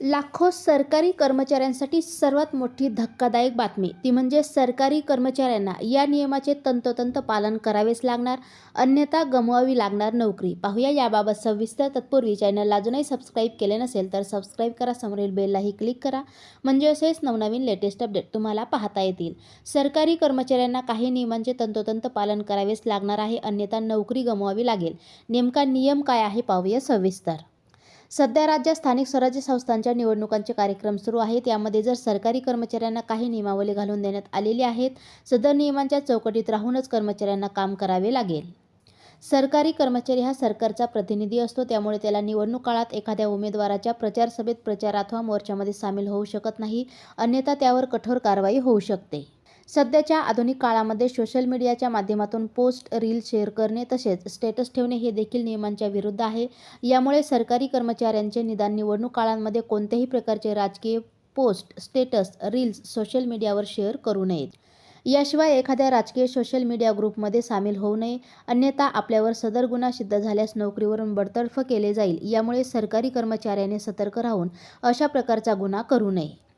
लाखो सरकारी कर्मचाऱ्यांसाठी सर्वात मोठी धक्कादायक बातमी ती म्हणजे सरकारी कर्मचाऱ्यांना या नियमाचे तंतोतंत पालन करावेच लागणार, अन्यथा गमवावी लागणार नोकरी. पाहूया याबाबत सविस्तर. तत्पूर्वी चॅनलला अजूनही सबस्क्राईब केले नसेल तर सबस्क्राईब करा, समोरील बेललाही क्लिक करा, म्हणजे असेच नवनवीन लेटेस्ट अपडेट तुम्हाला पाहता येतील. सरकारी कर्मचाऱ्यांना काही नियमांचे तंतोतंत पालन करावेच लागणार आहे, अन्यथा नोकरी गमवावी लागेल. नेमका नियम काय आहे पाहूया सविस्तर. सध्या राज्यात स्थानिक स्वराज्य संस्थांच्या निवडणुकांचे कार्यक्रम सुरू आहेत. यामध्ये जर सरकारी कर्मचाऱ्यांना काही नियमावली घालून देण्यात आलेली आहेत. सदर नियमांच्या चौकटीत राहूनच कर्मचाऱ्यांना काम करावे लागेल. सरकारी कर्मचारी हा सरकारचा प्रतिनिधी असतो, त्यामुळे त्याला निवडणूक काळात एखाद्या उमेदवाराच्या प्रचार सभेत, प्रचार अथवा मोर्चामध्ये सामील होऊ शकत नाही, अन्यथा त्यावर कठोर कारवाई होऊ शकते. सध्याच्या आधुनिक काळामध्ये सोशल मीडियाच्या माध्यमातून पोस्ट, रील शेअर करणे तसेच स्टेटस ठेवणे हे देखील नियमांच्या विरुद्ध आहे. यामुळे सरकारी कर्मचाऱ्यांचे निदान निवडणूक काळामध्ये कोणत्याही प्रकारचे राजकीय पोस्ट, स्टेटस, रील्स सोशल मीडियावर शेअर करू नयेत. याशिवाय एखाद्या राजकीय सोशल मीडिया ग्रुपमध्ये सामील होऊ नये, अन्यथा आपल्यावर सदर गुन्हा सिद्ध झाल्यास नोकरीवरून बडतर्फ केले जाईल. यामुळे सरकारी कर्मचाऱ्याने सतर्क राहून अशा प्रकारचा गुन्हा करू नये.